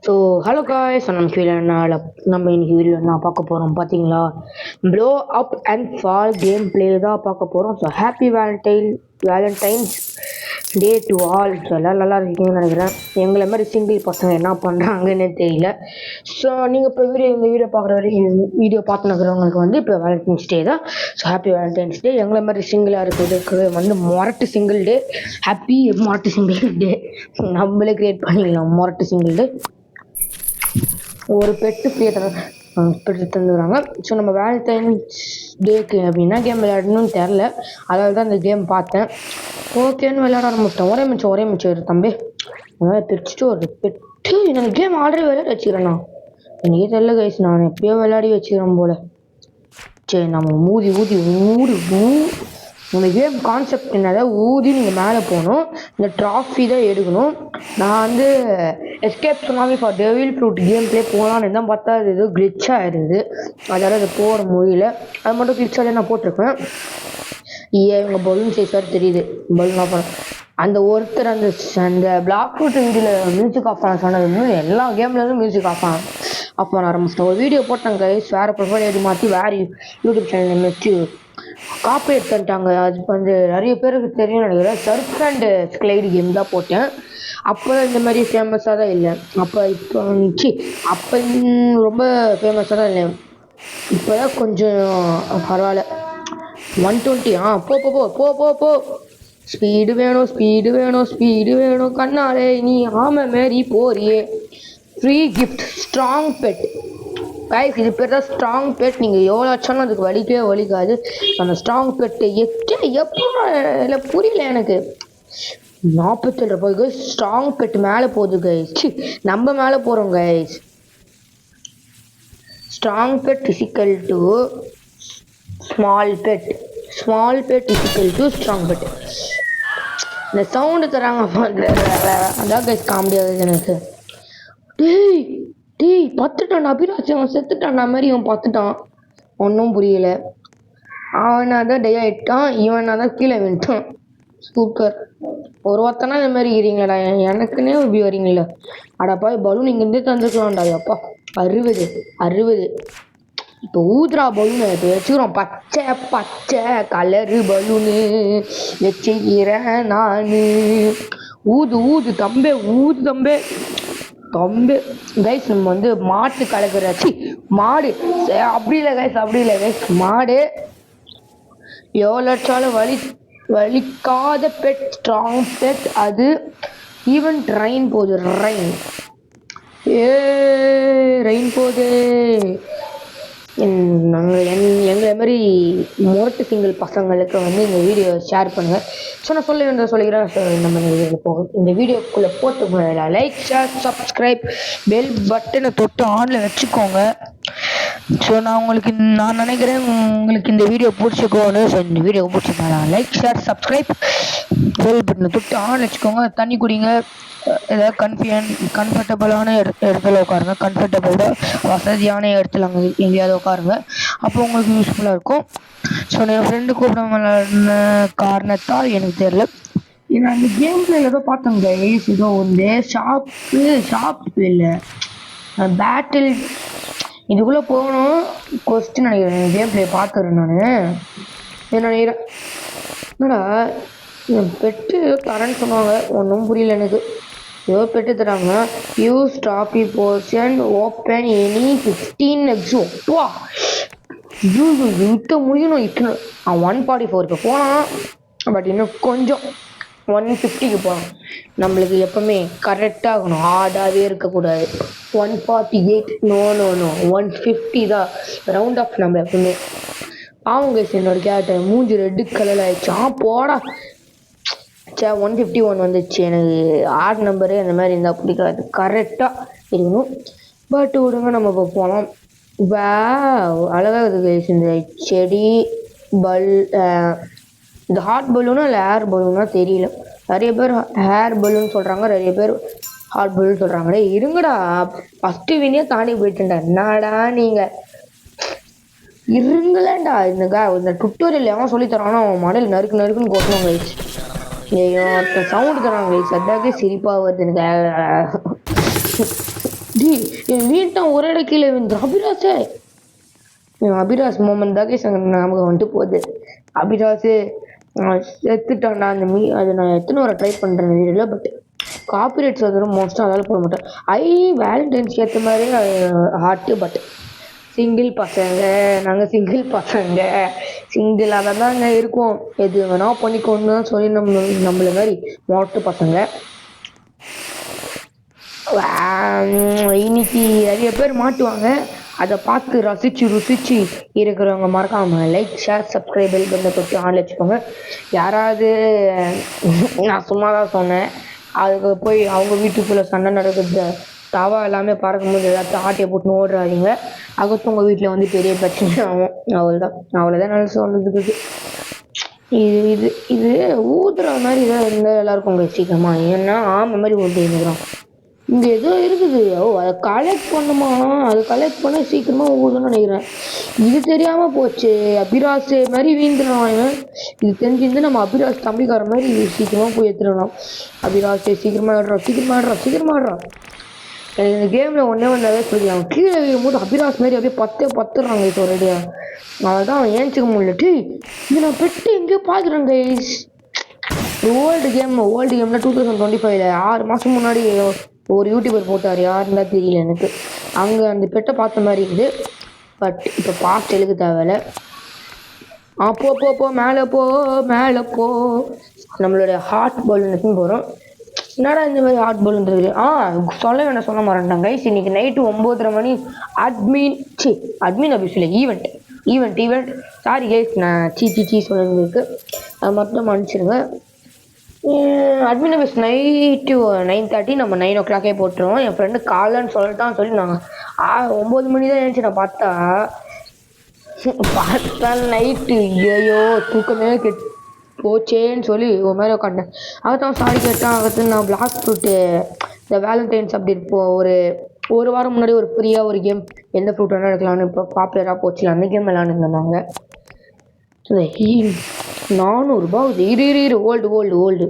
So hello guys நம்ம நம்ம இன்னைக்கு வீடியோ என்ன பார்க்க போகிறோம் பார்த்தீங்களா? Flow up and fall game play தான் பார்க்க போகிறோம். So happy valentine's day to all. So எல்லாம் நல்லா இருக்கீங்கன்னு நினைக்கிறேன். எங்களை மாதிரி சிங்கிள் பசங்க என்ன பண்ணுறாங்கன்னு தெரியல. ஸோ நீங்கள் இப்போ இந்த வீடியோ பார்க்குற வரைக்கும் வீடியோ பார்த்துனுக்கிறவங்களுக்கு வந்து இப்போ வேலண்டைன்ஸ் டே தான். So happy valentine's day. எங்களை மாதிரி சிங்கிளாக இருக்கிறதுக்கு வந்து மொரட்டு சிங்கிள் டே. ஹாப்பி மொரட்டு சிங்கிள் டே நம்மளே க்ரியேட் பண்ணிக்கலாம். மொரட்டு சிங்கிள் டே ஒரு பெட்டு பெட்டு தந்துடுறாங்க. ஸோ நம்ம வேலண்டைன்ஸ் டேக்கு அப்படின்னா கேம் விளையாடணும்னு தெரில, அதாவது தான் இந்த கேம் பார்த்தேன். ஓகேன்னு விளையாட ஆரம்பிச்சிட்டேன். ஒரே மிச்சம் தம்பி அதனால் பிரிச்சுட்டு ஒரு பெட்டு எனக்கு கேம் ஆல்ரெடி விளையாட வச்சுக்கிறேண்ணா. எனக்கே தெரில கைஸ், நான் எப்பயோ விளையாடி வச்சுக்கிறேன் போல். சரி நம்ம ஊதி இந்த கேம் கான்செப்ட் என்னது, ஊதி நீங்கள் மேலே போகணும், இந்த ட்ராஃபி தான் எடுக்கணும். நான் வந்து escape tsunami for devil fruit game play போகலான்னு தான் பார்த்தா அது ஏதோ கிளிச் ஆகிடுது, அதால் அது போகிற முடியல. அது மட்டும் கிளிச்சாலே நான் போட்டிருப்பேன். இவங்க பலூன் சைஸ் வேறு தெரியுது. பலூன் ஆஃப் பண்ண அந்த ஒருத்தர் அந்த பிளாக் ஃப்ரூட் வீடியோவில் மியூசிக் ஆஃப் பண்ண சொன்னது எல்லா கேம்லேருந்து மியூசிக் ஆஃப் பண்ண ஆரம்பிச்சிட்டேன். ஒரு வீடியோ போட்டாங்க கைஸ், வேறு ப்ரொஃபைல் ஐடி மாற்றி வேறு யூடியூப் சேனல் வச்சு காப்பி எடுத்துட்டாங்க. அது வந்து நிறைய பேருக்கு தெரியும் நினைக்கிறேன். சர்ஃப் அண்ட் ஸ்லைடு கேம் தான் போட்டேன். அப்போ இந்த மாதிரி ஃபேமஸாக தான் இல்லை. அப்போ ரொம்ப ஃபேமஸாக தான் இல்லை. இப்போ தான் கொஞ்சம் பரவாயில்ல. 120 போ ஸ்பீடு வேணும் கண்ணாலே நீ ஆமை மாரி போறியே. Free gift strong pet guys, இது பேர் தான் ஸ்ட்ராங் பெட். நீங்கள் எவ்வளோ வச்சாலும் அதுக்கு வலிக்காது. அந்த ஸ்ட்ராங் பெட்டு எப்போ இல்லை புரியல எனக்கு. 47 ரூபாய் கைஸ். ஸ்ட்ராங் பெட் மேலே போகுது கைஸ். நம்ம மேலே போகிறோம் guys. Strong beat is equal to small beat is equal to strong beat. இந்த சவுண்டு தராங்க அதான் கைஸ் காமெடியாகுது எனக்கு. டேய் பார்த்துட்டான் அபிராஜ், அவன் செத்துட்டான் மாதிரி. அவன் பார்த்துட்டான், ஒன்றும் புரியலை. அவனாக தான் டே ஆகிட்டான், இவனாக தான் கீழே விட்டான். சூப்பர். ஒருத்தனா இந்த மாதிரி இருக்கிறீங்களாடா, எனக்குன்னே இப்படி வரீங்களா? அடப்பா பலூன் இங்கேருந்தே தந்துக்கலாம்டா. அப்பா 60 இப்போ ஊதுரா பலூனு இப்போ வச்சுக்கிறோம். பச்சை கலரு பலூனு வச்சுக்கிறேன் நான். ஊது தம்பே கைஸ். நம்ம வந்து மாட்டு கலக்குறாச்சு. மாடு அப்படி இல்லை கைஸ். மாடு எவ்வளோச்சாலும் வலிக்காத பெட், ஸ்ட்ராங் பெட். அது ஈவன் ரெயின் போகுது. ரெயின் போகுது. எங்களை மாதிரி மொரட்டு சிங்கிள் பசங்களுக்கு வந்து இந்த வீடியோ ஷேர் பண்ணுங்கள். ஸோ நான் சொல்லிக்கிறேன். நம்ம இந்த வீடியோக்குள்ளே போட்டு லைக், ஷேர், சப்ஸ்கிரைப், பெல் பட்டனை தொட்டு ஆனில் வச்சுக்கோங்க. ஸோ நான் நினைக்கிறேன் உங்களுக்கு இந்த வீடியோ பிடிச்சிக்கோன்னு. ஸோ இந்த வீடியோ பிடிச்சிருந்தா லைக், ஷேர், சப்ஸ்கிரைப், பெல் பட்டனை தொட்டு ஆனில் வச்சுக்கோங்க. தண்ணி குடிங்க. ஏதாவது கம்ஃபர்டபுளான இடத்துல உட்காருங்க. கம்ஃபர்டபுளாக வசதியான இடத்துல அங்கே எங்கேயாவது உட்காருங்க. அப்போ உங்களுக்கு யூஸ்ஃபுல்லாக இருக்கும். ஸோ என் ஃப்ரெண்டு கூப்பிட காரணத்தால் எனக்கு தெரியல. நான் அந்த கேமில் ஏதோ பார்த்தேன் கைஸ். ஏதோ வந்து ஷாப்பு இல்லை, பேட்டில் இதுக்குள்ளே போகணும். கொஸ்டின் நினைக்கிறேன். கேம் பிளே பார்த்துறேன் நான். நினைக்கிறேன் என்னடா பெட்டு தரேன்னு சொன்னாங்க, ஒன்றும் புரியல எனக்கு. ஏதோ பெட்டு தராங்க. யூஸ் டாப்பி போர்ஷன் ஓப்பன் எனி 15 எக்ஸும். வா விட்ட முடியணும். 144 இப்போ போனான். பட் இன்னும் கொஞ்சம் 150க்கு போகணும். நம்மளுக்கு எப்பவுமே கரெக்டாகணும், ஆடாகவே இருக்கக்கூடாது. 148 நோ 150 தான் ரவுண்ட் ஆஃப். நம்ம எப்பவுமே அவங்க என்னோட கேரக்டர் மூஞ்சி ரெட்டு கலர் ஆயிடுச்சு. போடா 151 வந்துச்சு. எனக்கு ஆட் நம்பரு அந்த மாதிரி இருந்தால் பிடிக்காது, கரெக்டாக இருக்கணும். பட் விடுங்க, நம்ம இப்போ போகலாம். அழகாக இருக்குது இந்த செடி இந்த ஹார்ட் பலூனா இல்லை ஏர் பலூனா தெரியல. நிறைய பேர் ஹேர் பலூன் சொல்கிறாங்க, நிறைய பேர் ஹார்ட் பலூன் சொல்கிறாங்களே. இருங்கடா, ஃபஸ்ட்டு வினியே தாண்டி போயிட்டேன்டா. என்னடா நீங்கள் இருங்களேன்டா. இந்த டுட்டோரியல் எவன் சொல்லித்தரானோ அவன் மடையில் நறுக்குன்னு கொட்டணும் கைஸ். சவுண்டு தராங்க கைஸ், அதாக்கே சிரிப்பாக வருது எனக்கு. டி என் வீட்டை ஒரு இட கீழே விழுந்து அபிராசே அபிராஸ் மூமெண்ட் தான் நமக்கு வந்துட்டு போகுது. அபிராஸ் செத்துட்டான்டா அந்த அது நான் எத்தனை வரை ட்ரை பண்ணுறேன் வீடியோல. பட் காப்பிரைட்ஸ் வந்துடும் மோஸ்ட்டாக அதெல்லாம் போட மாட்டேன். வேலண்டைன்ஸ்க்கு ஏற்ற மாதிரி ஹார்ட்டு. பட் சிங்கிள் பசங்க நாங்கள் சிங்கிள் பசங்க சிங்கிளாக தாங்க இருக்கோம். எது வேணால் பண்ணிக்கொண்டு தான் சொல்லி நம்மள மாதிரி மோட்டு பசங்க. இன்னைக்கு நிறைய பேர் மாட்டுவாங்க. அதை பார்த்து ருசிச்சு இருக்கிறவங்க மறக்காமல் லைக் ஷேர் சப்ஸ்கிரைப் பெல் பண்ண தொட்டு ஆன்ல வச்சுக்கோங்க. யாராவது நான் சும்மா தான் சொன்னேன் அதுக்கு போய் அவங்க வீட்டுக்குள்ளே சண்டை நடக்குது தவா எல்லாமே பறக்கும்போது ஏதாச்சும் ஆட்டையை போட்டுன்னு ஓடுறாதீங்க. அகத்து உங்கள் வீட்டில் வந்து பெரிய பிரச்சனை ஆகும். அவ்வளோதான் நல்லா சொல்றதுக்கு. இது இது இது ஊதுற மாதிரி இதாக இருந்தால் எல்லாருக்கும் உங்க சீக்கிரமா. ஏன்னா ஆமை மாதிரி ஓட்டிருக்கிறோம். இங்கே ஏதோ இருக்குது. அதை கலெக்ட் பண்ணுமா? அது கலெக்ட் பண்ண சீக்கிரமாக ஊதுன்னு நினைக்கிறேன். இது தெரியாமல் போச்சு. அபிராஸ் மாதிரி வீந்துடலாம் இவன். இது தெரிஞ்சிருந்து நம்ம அபிராஸ் தம்பிக்கார மாதிரி சீக்கிரமாக போய் எடுத்துடலாம். அபிராஸ் சீக்கிரமாக ஆடுறான். எனக்கு இந்த கேமில் ஒன்றாவே சொல்லிக்கலாம். கீழே விழும்போது அபிராஸ் மாதிரி அப்படியே பத்துறாங்க இப்போ ரெடியாக. அவள் தான் அவன் ஏஞ்சிக்க முடியலட்டு. இது நான் பெட்டு எங்கேயோ பார்க்குறேன் கைஸ். ஓல்டு கேமில் 2025 6 மாதம் முன்னாடி ஒரு யூடியூபர் போட்டார். யாருன்னா தெரியல எனக்கு. அங்கே அந்த பெட்டை பார்த்த மாதிரி இருக்குது. பட் இப்போ பாஸ்ட் எழுத தேவையில்ல. போ மேலே போ. நம்மளோட ஹார்ட் பலூனுக்கு போகிறோம். என்னடா இந்த மாதிரி ஹார்ட் பலூன்றது? சொல்ல மாட்டேன் கைஸ். இன்னைக்கு நைட்டு 9:30 மணி அட்மின் ஆஃபீஸில் ஈவெண்ட். சாரி கைஸ், நான் சீ சொல்லுறதுக்கு அது மட்டும் மன்னிச்சிருங்க. Admin office night 9:30. நம்ம 9 o'clock போட்டுருவோம். என் ஃப்ரெண்டு காலன்னு சொல்லிட்டான்னு சொல்லி நாங்கள் 9 மணி தான் எழுந்துச்சு. நான் பார்த்தா நைட்டு ஐயோ தூக்கமே போச்சேன்னு சொல்லி ஒரு மாதிரி உட்காண்டேன். அதான் சாரி கேட்டேன். அதுக்கு நான் பிளாக் ஃப்ரூட்டு இந்த வேலண்டைன்ஸ் அப்டேட் ஒரு வாரம் முன்னாடி ஒரு ஃப்ரீயாக ஒரு கேம் எந்த ஃப்ரூட் வேணால் எடுக்கலாம்னு இப்போ பாப்புலராக போச்சு. அந்த கேம் விளாண்டுருந்தாங்க. $400 இரு ஓல்டு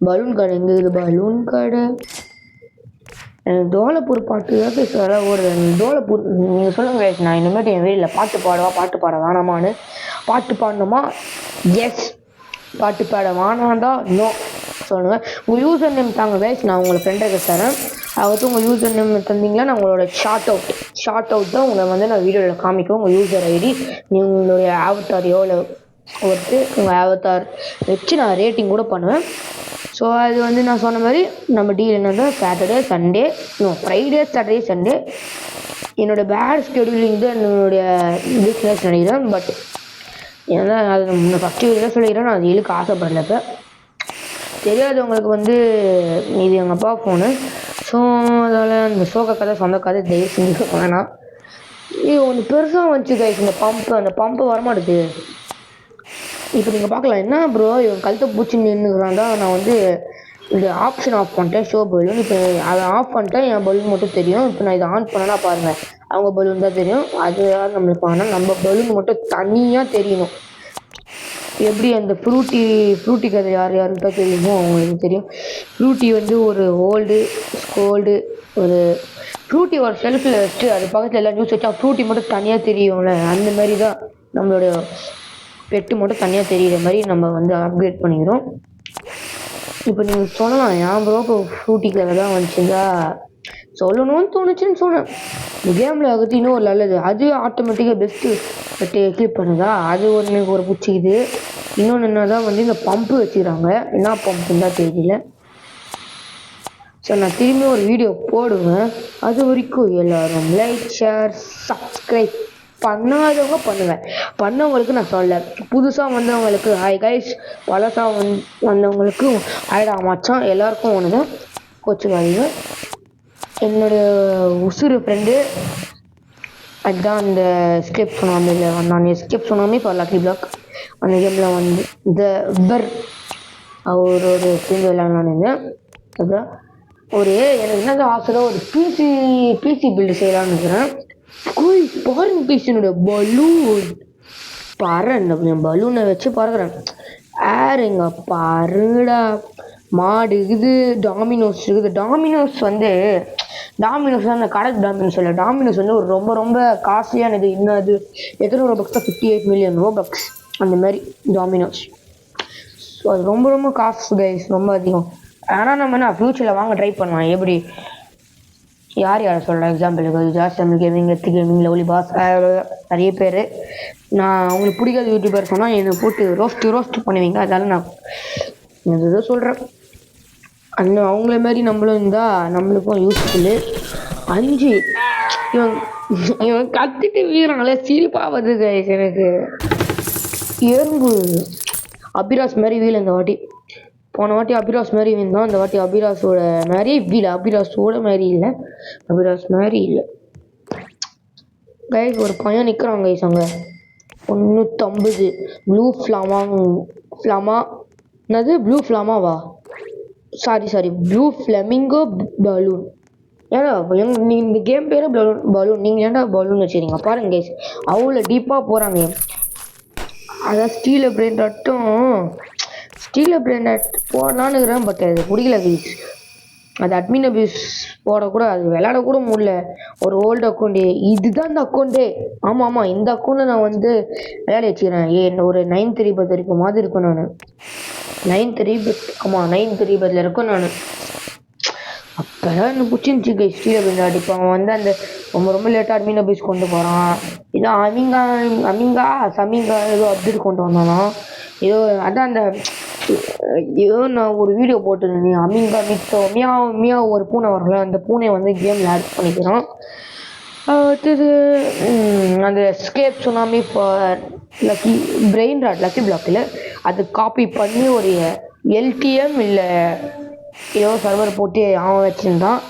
பலூன் கடை எங்கே இருக்குது? பலூன் கடை டோலப்பூர் பாட்டு தான் பேசுகிற ஒரு டோலப்பூர். நீங்கள் சொல்லுங்க கைஸ், நான் இனிமேட்டு என் வீட்டில் பாட்டு பாட வேணாமான்னு. பாட்டு பாடணுமா? எஸ். பாட்டு பாட வேணாண்டா நோ சொல்லுங்கள். உங்கள் யூசர் நேம் தாங்க கைஸ். நான் உங்களை ஃப்ரெண்டை தரேன். அதாவது உங்கள் யூசர் நேம் தந்தீங்களா நான் உங்களோட ஷார்ட் அவுட் தான் உங்களை வந்து நான் வீடியோவில் காமிக்கும். உங்கள் யூசர் ஐடி நீங்கள் உங்களுடைய ஆவத்தார் எவ்வளோ ஒருத்து உங்கள் ஆவத்தார் வச்சு நான் ரேட்டிங் கூட பண்ணுவேன். ஸோ அது வந்து நான் சொன்ன மாதிரி நம்ம டீல் என்னன்னா ஃப்ரைடே சாட்டர்டே சண்டே என்னோடய பேட் ஸ்கெடியூலிங் தான் என்னுடைய பிஸ்னஸ் நினைக்கிறேன். பட் ஏன்னா அது நான் ஃபஸ்ட்டு வீடியோவில் சொல்லிக்கிறேன். நான் அது இழுக்க ஆசைப்படலை. இப்போ தெரியாதவங்களுக்கு வந்து இது எங்கள் அப்பா ஃபோனு. ஸோ அதில் அந்த சோக கதை சொந்த கதை தயவு செஞ்சு வேணாம். இது ஒன்று பெருசாக வந்துச்சு கைஸ். அந்த பம்பு வரமாட்டுது. இப்போ நீங்கள் பார்க்கலாம் என்ன ப்ரோ இவன் கழுத்தை பூச்சி நின்றுக்கிறான்டா. நான் வந்து இந்த ஆப்ஷன் ஆஃப் பண்ணிட்டேன் ஷோ பலூன். இப்போ அதை ஆஃப் பண்ணிட்டேன். என் பலூன் மட்டும் தெரியும். இப்போ நான் இதை ஆன் பண்ணனா பாருங்கள் அவங்க பலூன் தான் தெரியும். அது நம்மளுக்கு ஆனால் நம்ம பலூன் மட்டும் தனியாக தெரியணும். எப்படி அந்த ஃப்ரூட்டி கதை யாருக்கு தான் தெரியுமோ அவங்களுக்கு தெரியும். ஃப்ரூட்டி வந்து ஒரு ஸ்கோல்டு ஒரு ஃப்ரூட்டி ஒரு ஷெல்ஃபில் வச்சுட்டு அது பக்கத்தில் எல்லாம் நியூஸ் வச்சா ஃப்ரூட்டி மட்டும் தனியாக தெரியும்ல. அந்த மாதிரி தான் நம்மளோட பெட்டு மட்டும் தனியாக தெரிகிற மாதிரி நம்ம வந்து அப்கிரேட் பண்ணிக்கிறோம். இப்போ நீங்கள் சொல்லலாம் ஏன் ப்ரோ இப்போ ஃப்ரூட்டி கதை தான் வந்துச்சுங்களா சொல்லணும்னு தோணுச்சுன்னு சொன்னேன். இந்த கேமில் ஆகுது இன்னும் ஒரு நல்லது. அது ஆட்டோமேட்டிக்காக பெஸ்ட்டு பெட்டு கிளிக் பண்ணுதா அது எனக்கு ஒரு பிடிச்சிக்குது. இன்னொன்று என்ன தான் வந்து இந்த பம்பு வச்சுக்கிறாங்க. என்ன பம்புன்னு தான் தெரியல. ஸோ நான் திரும்பி ஒரு வீடியோ போடுவேன். அது வரைக்கும் எல்லோரும் லைக் ஷேர் சப்ஸ்கிரைப் பண்ணாதவங்க பண்ணுவேன். பண்ணவங்களுக்கு நான் சொல்ல புதுசாக வந்தவங்களுக்கு ஹாய் கைஸ், பழசாக வந்தவங்களுக்கு ஹாய்டா மச்சான். எல்லாருக்கும் ஒன்று தான் கோச்சுக்காதீங்க. என்னோடய உசுறு ஃப்ரெண்டு அதுதான் அந்த ஸ்கேப் சுனாமியில் வந்தான். Escape tsunami for lucky block அந்த கேமில் வந்து இந்த அவரோட சேர்ந்து விளையாடலான்னு. அதுதான் எனக்கு என்ன ஆசைதான் ஒரு பிசி பில்டு செய்யலான்னு இருக்கிறேன். பாருங்க பிசினுடைய பலூன் பாரு. இந்த பலூனை வச்சு பறக்கிறேன். ஏறுங்க பாருங்கடா. மாடு இருக்குது, டாமினோஸ் இருக்குது. டாமினோஸ் வந்து டாமினோஸ் தான், அந்த கடை டாமினோஸ் இல்லை, டாமினோஸ் வந்து ஒரு ரொம்ப ரொம்ப காஸ்ட்லியானது. இன்னும் அது எத்தனை ரோபக்ஸ் தான், 58 மில்லியன் ரோபக்ஸ் அந்த மாதிரி டாமினோஸ். ஸோ அது ரொம்ப ரொம்ப காஸ்ட் கைஸ், ரொம்ப அதிகம். ஆனால் நம்ம என்ன ஃப்யூச்சரில் வாங்க ட்ரை பண்ணலாம். எப்படி யார் யாரை சொல்கிறேன் எக்ஸாம்பிளுக்கு, ஜாஸ் தமிழ் கேமிங், எத்து கேமிங், லவ்லி பாஸ், நிறைய பேர். நான் அவங்களுக்கு பிடிக்காத யூடியூபர் சொன்னால் என்னை போட்டு ரோஸ்ட் பண்ணுவீங்க. அதனால நான் இதை சொல்கிறேன். அந்த அவங்கள மாதிரி நம்மளும் இருந்தால் நம்மளுக்கும் யூஸ்ஃபுல்லு. 5 இவன் கற்றுட்டு வீரனால சிரிப்பாக வருது கைஸ் எனக்கு. எறும்பு அபிராஸ் மாதிரி வீல் இந்த வாட்டி. போன வாட்டி அபிராஸ் மாதிரி வீழ்ந்தான், இந்த வாட்டி அபிராஸோட மாதிரி வீல். அபிராஸோட மாதிரி இல்லை, அபிராஸ் மாதிரி இல்லை கைஸ். ஒரு பையன் நிற்கிறான் கைஸ் அங்கே. 150 ப்ளூ ஃப்ளாமா என்னது ப்ளூ ஃப்ளாமாவா, சாரி ப்ளூ ஃப்ளமிங்கோ பலூன். ஏன்னா நீங்கள் இந்த கேம் பேர் பலூன், நீங்கள் ஏன்டா பலூன் வச்சுருங்க பாருங்க கைஸ். அவ்வளோ டீப்பாக போகிறாங்க. அதான் ஸ்டீல் பிராண்ட் போடலான்னு இருக்கிறேன். பட் அது பிடிக்கல கைஸ். அது அட்மின் அபியூஸ் போடக்கூட, அது விளையாடக்கூட முடியல. ஒரு ஓல்டு அக்கௌண்ட்டு, இதுதான் இந்த அக்கௌண்ட்டே. ஆமாம் இந்த அக்கௌண்ட்டை நான் வந்து விளையாடி வச்சுக்கிறேன். ஒரு 9th ரீபத் வரைக்கும் மாதிரி இருக்கும். நான் 9th ரீபத், ஆமாம் 9th ரீபத்தில் இருக்கேன் நான். அப்போதான் எனக்கு பிடிச்சிருந்துச்சி கைஸ் ஸ்டீல் பிராண்ட் அடிப்பான். அவன் வந்து அந்த ரொம்ப லேட்டாக அட்மின் அபியூஸ் கொண்டு போகிறான். ஏதோ சமிங்கா ஏதோ அப்டேட் கொண்டு வந்தானா ஏதோ. அதான் அந்த ஏதோ நான் ஒரு வீடியோ போட்டிருந்தேன். அமிங்கா மியா ஒரு பூனை வரல, அந்த பூனையை வந்து கேமில் ஆட் பண்ணிக்கிறோம். அடுத்தது அந்த ஸ்கேப் சுனாமி ஃபார் லக்கி பிளாக்கில் அது காப்பி பண்ணி ஒரு LTM இல்லை ஏதோ சர்வர் போட்டு அவன் வச்சுருந்தான்.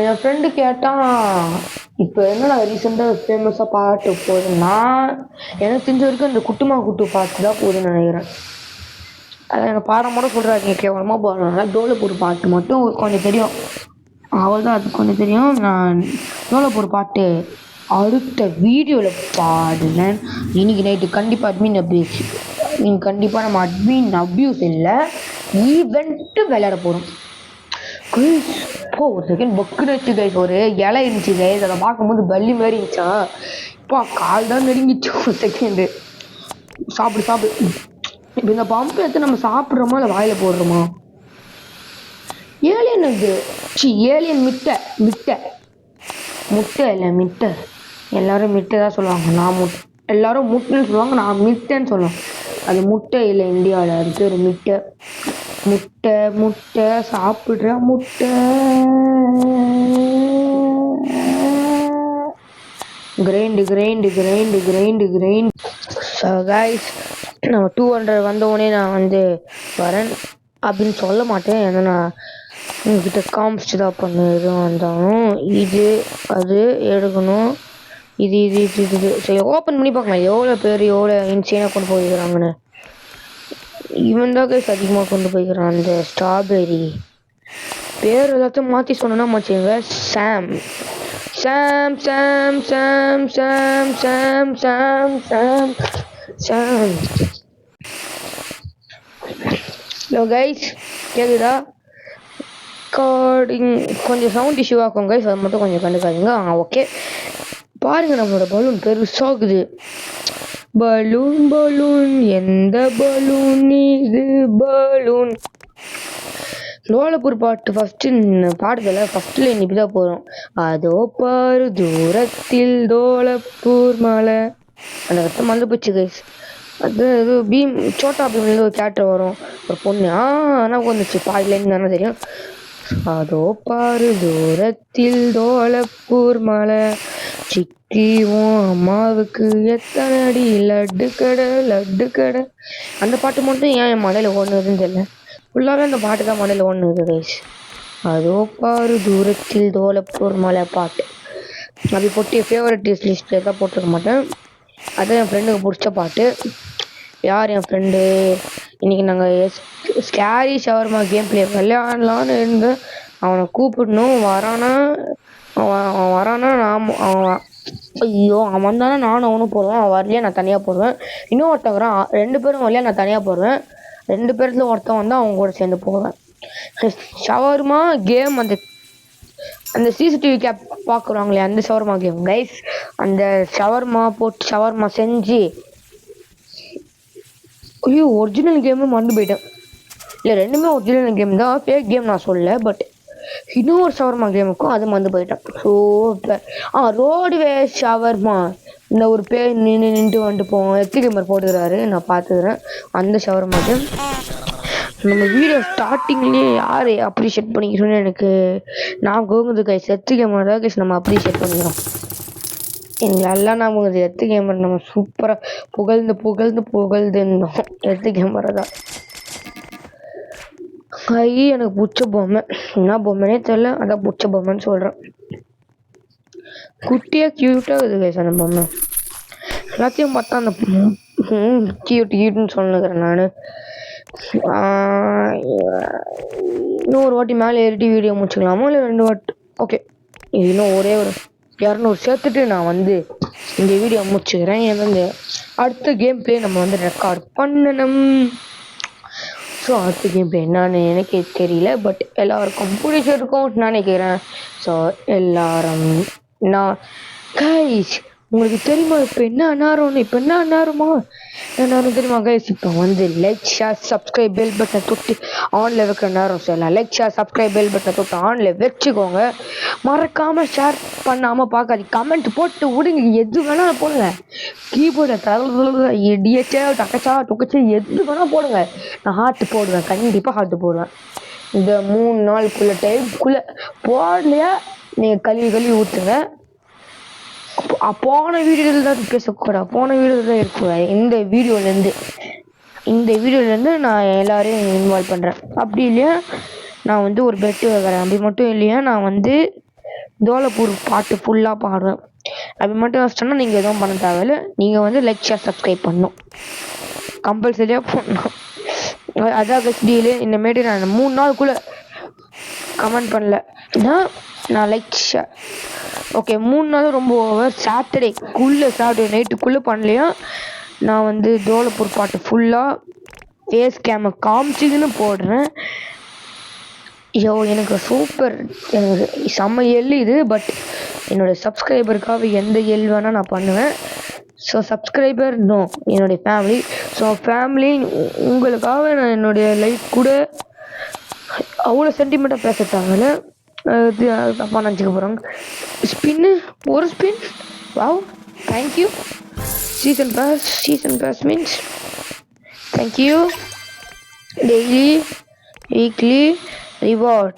என் ஃப்ரெண்டு கேட்டான், இப்போ என்னடா ரீசெண்டாக ஃபேமஸாக பாட்டு போகுதுன்னா, எனக்கு தெரிஞ்ச வரைக்கும் இந்த குட்டு பாட்டு தான் போகுதுன்னு நினைக்கிறேன். அதை எனக்கு பாடம் சொல்கிறாங்க கேவலமாக போடுறதுனால. டோலப்பூர் பாட்டு மட்டும் கொஞ்சம் தெரியும், அவள் தான் அது கொஞ்சம் தெரியும். நான் டோலப்பூர் பாட்டு அடுத்த வீடியோவில் பாடுனேன். இன்னைக்கு நைட்டு கண்டிப்பாக அட்மின் அபியூஸ், நீங்கள் கண்டிப்பாக நம்ம அட்மின் அபியூஸ் இல்லை ஈவெண்ட்டு விளையாட போகிறோம் கைஸ். ஒரு செகண்ட் பக்குன்னு வச்சு கைஸ், ஒரு இலை இருந்துச்சு கைஸ், அதை பார்க்கும்போது பல்லி மாதிரி இருந்துச்சா. இப்போ கால் தான் நெருங்கிச்சு. ஒரு செகண்டு சாப்பிடு. இப்போ இந்த பம்பு எடுத்து நம்ம சாப்பிட்றோமா இல்லை வாயில் போடுறோமா? ஏலியன் இது ஏலியன் முட்டை இல்லை மிட்டை. எல்லோரும் மிட்டை தான் சொல்லுவாங்க, எல்லோரும் முட்டைன்னு சொல்லுவாங்க, நான் மிட்டைன்னு சொல்லுவேன். அது முட்டை இல்லை, இந்தியாவில் அது ஒரு முட்டை சாப்பிட்ற முட்டை. கிரைண்டு. ஸோ கைஸ், நம்ம 200 வந்தவுடனே நான் வந்து வரேன் அப்படின்னு சொல்ல மாட்டேன். ஏன்னா நான் உங்ககிட்ட காமிச்சு தான் பண்ண. எதுவும் வந்தாலும் இது அது எடுக்கணும். இது சரி ஓப்பன் பண்ணி பார்க்கலாம் எவ்வளோ பேர் எவ்வளோ இன்சியனாக கொண்டு போயிருக்கிறாங்கன்னு. இவன் தான் கைஸ் அதிகமாக கொண்டு போய்க்கிறான். அந்த ஸ்ட்ராபெரி பேர் எல்லாத்தையும் மாற்றி சொன்னா மாச்சுங்க. சாம். ஹலோ கைஸ், கேக்குதா? கார்டிங் கொஞ்சம் சவுண்ட் இஷ்யூ ஆகும் கைஸ், அது மட்டும் கொஞ்சம் கண்டுக்காதீங்க. ஓகே பாருங்க, நம்மளோட பலூன் பெருசாகுது. பலூன் எந்த பலூன் இது பலூன். லோலப்பூர் பாட்டு பாடுதல ஃபர்ஸ்ட் லைன் இப்படி தான் போகிறோம். அதோ பாரு தூரத்தில் தோலப்பூர் மலை. அந்த ரத்தம் வந்து போச்சு கைஸ். அது இது சோட்டா பீம்ல ஒரு கேரக்டர் வரும், ஒரு பொண்ணு. ஆனால் வந்துச்சு பாதி லைன் தானே தெரியும். அதோ பாரு தூரத்தில் தோலப்பூர் மலை, சிக்கிவும் அம்மாவுக்கு எத்தனை அடி லட்டு கடை. அந்த பாட்டு மட்டும் ஏன் என் மலையில் ஓடுனதுன்னு தெரியல. ஃபுல்லாகவே அந்த பாட்டு தான் மலையில் ஓடுனது கைஸ். அதோ பாரு தூரத்தில் தோலப்பூர் மலை பாட்டு அப்படி போட்டு ஃபேவரட் லிஸ்ட்டில் தான் போட்டுருக்க மாட்டேன். அதான் என் ஃப்ரெண்டுக்கு பிடிச்ச பாட்டு. யார் என் ஃப்ரெண்டு? இன்றைக்கி நாங்கள் ஸ்கேரி ஷவர்மா கேம் பிளே விளையாடலான்னு இருந்தேன். அவனை கூப்பிடணும், அவன் வரானா அவன் வந்தானே நானும் அவனும் போடுவேன். அவன் வரலையா நான் தனியாக போடுவேன். இன்னும் ஒருத்தவங்கிறான், 2 பேரும் வரலையா நான் தனியாக போடுவேன். 2 பேர்த்துல ஒருத்தன் வந்தால் அவங்க கூட சேர்ந்து போவேன். ஷவர்மா கேம் அந்த அந்த சிசிடிவி கேப் பார்க்குறாங்களே அந்த ஷவர்மா கேம் கைஸ். அந்த ஷவர்மா போட்டு ஷவர்மா செஞ்சு ஐயோ ஒரிஜினல் கேமு மறந்து போயிட்டேன். இல்லை ரெண்டுமே ஒரிஜினல் கேம் தான், ஃபேக் கேம் நான் சொல்லலை. பட் இன்னொரு ஷவர்மா கேமுக்கும் அது மறந்து போயிட்டேன். ஸோ ரோடுவே ஷவர்மா இந்த ஒரு பேர் நின்றுட்டு வந்துட்டு போவோம். கேமர் போட்டுக்கிறாரு நான் பார்த்துக்கிறேன் அந்த ஷவர்மா கேம். நம்ம வீடியோ ஸ்டார்டிங்லேயே யார் அப்ரிஷியேட் பண்ணிக்கிறோன்னு எனக்கு நான் கோகுது கைஸ். கேமர் தான் கைஸ் நம்ம அப்ரிஷியேட் பண்ணிக்கிறோம். எங்களெல்லாம் நமக்கு கேமர் நம்ம சூப்பராக புகழ்ந்துருந்தோம். கேமரா தான் எனக்கு பிடிச்ச பொம்மை. என்ன பொம்மைனே தெரியல, அதான் பிடிச்ச பொம்மைன்னு சொல்கிறேன். குட்டியாக க்யூட்டாக இருக்குது கைஸ் அந்த பொம்மை. எல்லாத்தையும் பார்த்தா அந்த கியூட்டுன்னு சொல்லுங்கிறேன் நான். இன்னும் ஒரு வாட்டி மேலே ஏறிட்டு வீடியோ முடிச்சுக்கலாமா இல்லை 2 வாட்டி? ஓகே, இது இன்னும் ஒரே ஒரு 200 சேர்த்துட்டு நான் வந்து இந்த வீடியோ முடிச்சுக்கிறேன். ஏன்னா இந்த அடுத்த கேம் பிளே நம்ம வந்து ரெக்கார்ட் பண்ணணும். ஸோ அடுத்த கேம் பிளே என்னன்னு எனக்கே தெரியல, பட் எல்லாருக்கும் பிடிச்சிருக்கும் நான் நினைக்கிறேன். ஸோ எல்லாரும் நான் கைஸ் உங்களுக்கு தெரியுமா இப்போ என்ன அன்னாரம்னு? இப்போ என்ன அன்னாரமா என்னாரும் தெரியுமா கைஸ்? இப்போ வந்து லைக் ஷேர் சப்ஸ்கிரைப் பெல் பட்டனை தொட்டு ஆனில் வைக்கிற நேரம் சொல்லலாம். லைக் ஷேர் சப்ஸ்கிரைப் பெல் பட்டனை தொட்டு ஆனில் வச்சுக்கோங்க. மறக்காமல் ஷேர் பண்ணாமல் பார்க்காது, கமெண்ட் போட்டு விடுங்க. எது வேணாலும் போடுங்க. கீபோர்டில் தலை இடியச்சா டக்கச்சா டொக்கச்சா எது வேணால் போடுங்க. நான் ஹார்ட் போடுவேன், கண்டிப்பாக ஹார்ட் போடுவேன். இந்த 3 நாளுக்குள்ளே டைமுக்குள்ளே போடலையா நீங்கள் கழுவி ஊற்றுங்க. போன வீடியோவில் தான் பேசக்கூடாது, போன வீடியோவில் தான் இருக்கக்கூடாது. இந்த வீடியோலேருந்து நான் எல்லாரையும் இன்வால்வ் பண்ணுறேன். அப்படி இல்லையா நான் வந்து ஒரு பெட்டு வைக்கிறேன். அப்படி மட்டும் இல்லையா நான் வந்து தோலப்பூர் பாட்டு ஃபுல்லாக பாடுவேன். அப்படி மட்டும் வச்சிட்டோன்னா நீங்கள் எதுவும் பண்ண தேவையில்லை. நீங்கள் வந்து லைக் ஷேர் சப்ஸ்கிரைப் பண்ணணும், கம்பல்சரியாக பண்ணணும். அதான் கஸ்டியில் இந்தமாரி நான் 3 நாளுக்குள்ளே கமெண்ட் பண்ணலன்னா நான் லைக் ஷேர் ஓகே 3 நாளும் ரொம்ப ஓவர். சாட்டர்டே நைட்டுக்குள்ளே பண்ணலையா நான் வந்து தோலப்பூர் பாட்டு ஃபுல்லாக ஃபேஸ் கேமை காமிச்சிதுன்னு போடுறேன். ஐயோ எனக்கு சூப்பர், எனக்கு செம்ம எல் இது. பட் என்னோடய சப்ஸ்கிரைபருக்காக எந்த எல் வேணால் நான் பண்ணுவேன். ஸோ சப்ஸ்கிரைபர் நோ என்னுடைய ஃபேமிலி. ஸோ ஃபேமிலி உங்களுக்காக நான் என்னுடைய லைஃப் கூட அவ்வளோ சென்டிமெண்ட்டாக பேசத்தாங்கல்ல, அது தப்பாக நினச்சிக்க போகிறாங்க. ஒரு spin wow, thank you. Season pass means thank you. Daily weekly reward.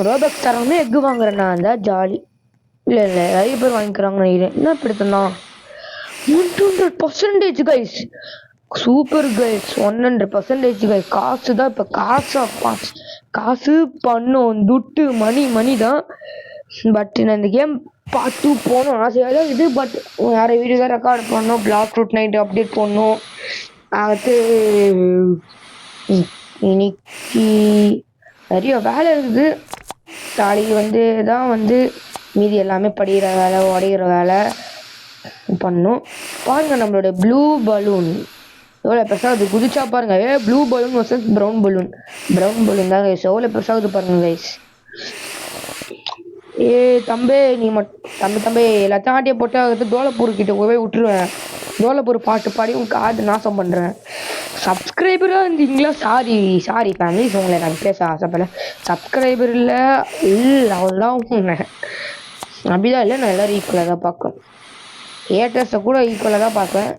Robux தரவுமே எக்கு வாங்குறேன் நான் தான் ஜாலி. இல்லை நிறைய பேர் வாங்கிக்கிறாங்கன்னு நினைக்கிறேன். என்ன படுத்தனா 100% கைஸ், சூப்பர் கைஸ், 100% கைஸ். காசு தான் இப்போ காசு பண்ணோம், துட்டு மணி தான். பட் நான் இந்த கேம் பார்ட் 2 போகணும் ஆசையாக தான் இது. பட் வேறு வீடியோ தான் ரெக்கார்ட் பண்ணணும், பிளாக் ஃப்ரூட் நைட் அப்டேட் பண்ணணும். அடுத்து இன்னைக்கு நிறைய வேலை இருக்குது. நாளைக்கு வந்து தான் வந்து மீதி எல்லாமே படிக்கிற வேலை, உடையிற வேலை பண்ணணும். பாருங்கள் நம்மளோட ப்ளூ பலூன் எவ்வளோ பெருசாகுது, குதிச்சா பாருங்க. Blue balloon versus brown balloon தான் கைஸ், எவ்வளோ பெருசாகுது பாருங்க கைஸ். தம்பி நீ தம்பி எல்லாத்தையும் ஆட்டியை போட்டு அதுக்கு தோலப்பூர் கிட்ட போய் விட்டுருவேன். தோலப்பூர் பாட்டு பாடி உங்க காது நாசம் பண்ணுறேன். சப்ஸ்கிரைபராக இருந்தீங்களா? சாரி ஃபேமிலிஸ், உங்களை நான் பேச ஆசைப்படல. சப்ஸ்கிரைபர் இல்லை அவ்வளோதான். அப்படிதான் இல்லை, நான் எல்லோரும் ஈக்குவலாக தான் பார்க்குறேன். ஏட்டர்ஸை கூட ஈக்குவலாக தான் பார்ப்பேன்.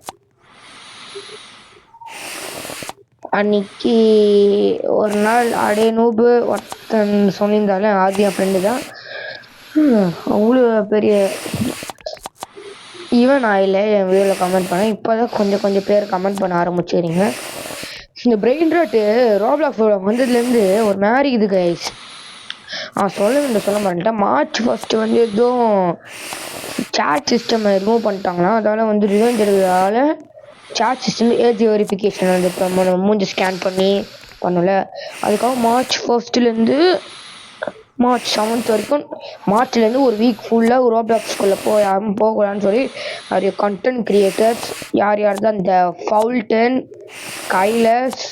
அன்னைக்கு ஒரு நாள் அடே நூபு ஒருத்தன் சொல்லியிருந்தாலும் ஆதி என் ஃப்ரெண்டு தான். அவ்வளோ பெரிய ஈவன் ஆயில என் வீடியோவில் கமெண்ட் பண்ணேன். இப்போ தான் கொஞ்சம் பேர் கமெண்ட் பண்ண ஆரம்பிச்சுக்கிறீங்க. இந்த பிரெயின் ராட்டு ரோப்ளாக்ஸோட வந்ததுலேருந்து ஒரு மாதிரி இது கைஸ். சொல்ல மாட்டேன். March 1 வந்து எதுவும் சாட் சிஸ்டம் ரிமூவ் பண்ணிட்டாங்களா, அதனால் வந்து ரிவெஞ்ச் எடுக்கிறதால சாட் சிஸ்டம் ஏஜ் வெரிஃபிகேஷன் வந்து இப்போ மூஞ்சி ஸ்கேன் பண்ணி பண்ணல. அதுக்காக March 1 மார்ச் 7th வரைக்கும். மார்ச்லேருந்து ஒரு வீக் ஃபுல்லாக ரோப்ளாக்ஸ்குள்ளே யாரும் போகக்கூடாதுன்னு சொல்லி நிறைய கண்டென்ட் கிரியேட்டர்ஸ் யார் தான் இந்த ஃபவுல்டன், கைலஸ்,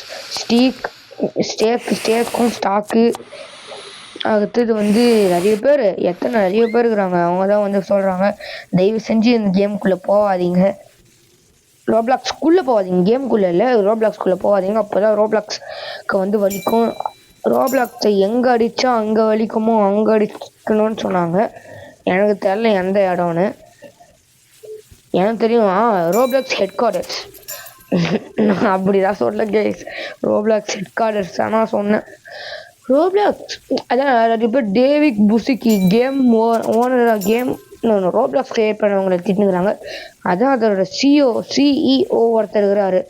ஸ்டேக்கும் ஸ்டாக்கு, அடுத்தது வந்து நிறைய பேர் இருக்கிறாங்க. அவங்க தான் வந்து சொல்கிறாங்க, தயவு செஞ்சு இந்த கேமுக்குள்ளே போகாதீங்க, ரோப்ளாக்ஸ்குள்ளே போகாதீங்க, கேமுக்குள்ளே இல்லை ரோப்ளாக்ஸ்குள்ளே போகாதீங்க, அப்போ தான் ரோப்ளாக்ஸ்க்கு வந்து வலிக்கும். ரோப்ளாக்ஸை எங்கே அடித்தா அங்கே வலிக்குமோ அங்கே அடிக்கணும்னு சொன்னாங்க. எனக்கு தெரியல எந்த இடம்னு. எனக்கு தெரியும் ரோப்ளாக்ஸ் ஹெட் குவார்ட்டர்ஸ். நான் அப்படிதான் சொல்ல கேஸ், ரோப்ளாக்ஸ் ஹெட் குவார்ட்டர்ஸ் தான் நான் சொன்னேன். ரோப்ளாக்ஸ் அதான் நிறைய பேர் David Baszucki game game Roblox create பண்ணவங்களை திட்டுங்கிறாங்க. அதான் அதோட சிஇஓ ஒருத்தர் இருக்கிறாரு,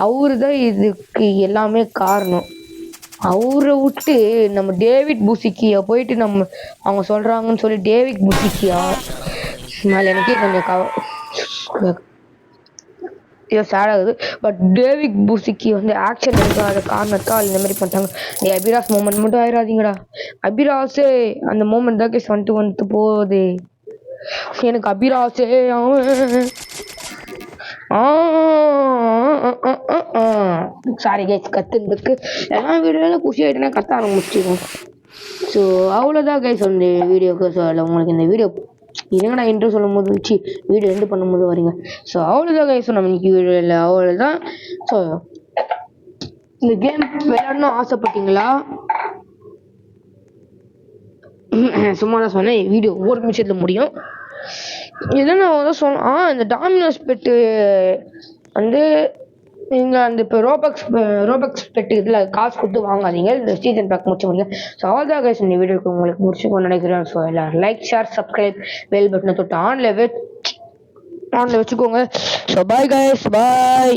அவரு தான் இதுக்கு எல்லாமே காரணம். அவரை விட்டு நம்ம டேவிட் புசிக்கியா போயிட்டு அவங்க சொல்கிறாங்கன்னு சொல்லி டேவிட் புசிக்கியா மேலே எனக்கே கொஞ்சம் சேட் ஆகுது. பட் டேவிட் புசிக்கி வந்து ஆக்ஷன் எடுக்காத காரணத்தால் இந்த மாதிரி பண்ணிட்டாங்க. அபிராஸ் மூமெண்ட் மட்டும் ஆயிடாதீங்கடா. அபிராஸே அந்த மூமெண்ட் தான் கேஸ் வந்துட்டு போகுது. எனக்கு அபிராஸே சாரி கைஸ் கத்துறதுக்கு எல்லாம் வீடியோல குஷி ஆகிட்டுனா கத்த ஆரம்பிச்சிடும். ஸோ அவ்வளோதான் கைஸ் வந்து வீடியோக்கு. ஸோ அதில் உங்களுக்கு இந்த வீடியோ இதுங்கடா இன்ட்ரோ சொல்லும் போது வீடியோ எண்டு பண்ணும்போது வரீங்க. ஸோ அவ்வளோதான் கைஸ் நம்ம இன்னைக்கு வீடியோவில் அவ்வளோதான். ஸோ இந்த கேம் விளையாடணும் ஆசைப்பட்டீங்களா? சும்மா தான் சொன்னேன், வீடியோ ஒரு நிமிஷத்தில் முடியும். இதை நான் வந்து சொன்னேன், இந்த டாமினோஸ் பெட்டு வந்து நீங்கள் அந்த இப்போ ரோபக்ஸ் பெட்டு இதில் காசு கொடுத்து வாங்காதீங்க, இந்த சீசன் பேக் முடிச்சு முடியுங்க. ஸோ அவ்வளோதான் கைஸ் இந்த வீடியோக்கு உங்களுக்கு முடிச்சுக்கணும்னு நினைக்கிறேன். ஸோ எல்லோரும் லைக், ஷேர், சப்ஸ்கிரைப், பெல் பட்டனை தொட்டு ஆனில் வச்சுக்கோங்க. ஸோ பாய் கைஸ், பாய்.